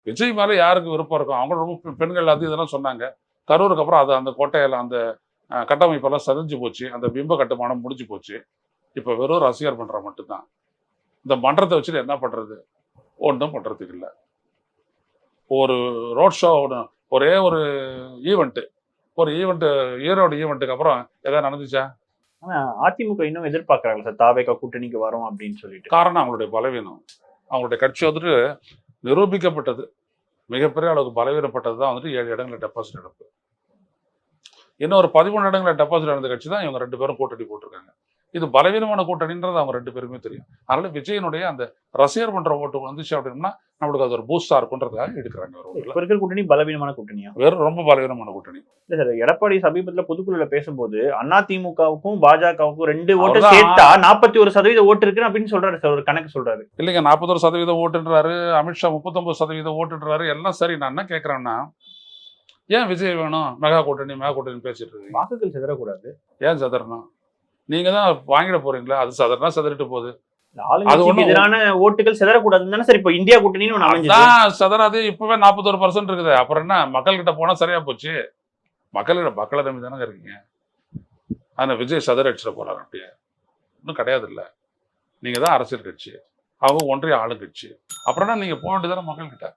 விஜய் மேலே யாருக்கு விருப்பம் இருக்கும்? அவங்க ரொம்ப பெண்கள் அது இதெல்லாம் சொன்னாங்க. கரூருக்கு அப்புறம் அது அந்த கோட்டையில அந்த கட்டமைப்பெல்லாம் சரிஞ்சு போச்சு. அந்த பிம்ப கட்டுமானம் முடிஞ்சு போச்சு. இப்ப வெறும் ரசிகர் மன்றம் மட்டும்தான். இந்த மன்றத்தை வச்சுட்டு என்ன பண்றது? ஒண்ணும் பண்றதுக்கு இல்ல. ஒரு ரோட் ஷோ ஒரே ஒரு ஈவென்ட் ஈரோடு ஈவென்ட்டுக்கு அப்புறம் ஏதாவது நடந்துச்சா? ஆனா அதிமுக இன்னும் எதிர்பார்க்கறாங்க சார், தாவேகா கூட்டணிக்கு வரும் அப்படின்னு சொல்லிட்டு. காரணம் அவங்களுடைய பலவீனம். அவங்களுடைய கட்சி வந்துட்டு நிரூபிக்கப்பட்டது. மிகப்பெரிய அளவுக்கு பலவீனப்பட்டது தான் வந்துட்டு 7 இடங்களில் டெபாசிட் இழப்பு. இன்னும் ஒரு 13 இடங்களில் டெபாசிட் இழந்த கட்சி தான் இவங்க 2 பேரும் கூட்டணி போட்டிருக்காங்க. இது பலவீனமான கூட்டணின்றது அவங்க 2 பேருக்குமே தெரியும். அதனால விஜயனுடைய அந்த ரசிகர் மன்ற ஓட்டு வந்துச்சு அப்படின்னா நம்மளுக்கு அது ஒரு பூஸ்டா இருக்குன்றதுக்காக எடுக்கிறாங்க. இப்ப இருக்கிற கூட்டணி பலவீனமான கூட்டணியா? வெறும் ரொம்ப பலவீனமான கூட்டணி. இல்ல சார், எடப்பாடி சமீபத்துல பொதுக்குழுல பேசும்போது அதிமுகவுக்கும் பாஜகவுக்கும் 2 ஓட்டு சேர்த்தா 41% ஓட்டு இருக்கு அப்படின்னு சொல்றாரு சார், ஒரு கணக்கு சொல்றாரு. இல்லைங்க, 41% ஓட்டுன்றாரு, அமித்ஷா 39% ஓட்டுன்றாரு. எல்லாம் சரி. நான் என்ன கேட்கறேன்னா, ஏன் விஜய் வேணும்? மெகா கூட்டணி பேசிட்டு இருக்கீங்க. வாக்குகள் சிதறக்கூடாது. ஏன் சதறணும்? நீங்க தான் வாங்கிட போறீங்களா? அது சதறனா சதறிட்டு போகுது. ஆளுங்கட்சிக்கு எதிரான ஓட்டுகள் சிதறக்கூடாதுன்னு தானே சார் இப்ப இந்தியா கூட்டணின்னு ஒண்ணு அமைஞ்சது. சதறாது. இப்பவே 41% இருக்குது. அப்புறம் என்ன, மக்கள் கிட்ட போனா சரியா போச்சு. மக்களை நம்பி தானே இருக்கீங்க. ஆனா விஜய் சதற அடிச்சிட போறாரு அப்படியே? இன்னும் கிடையாது. இல்ல, நீங்க தான் அரசியல் கட்சி, அவங்க ஒன்றிய ஆளுங்கட்சி. அப்புறம் நீங்க போக வேண்டியதானே மக்கள் கிட்ட.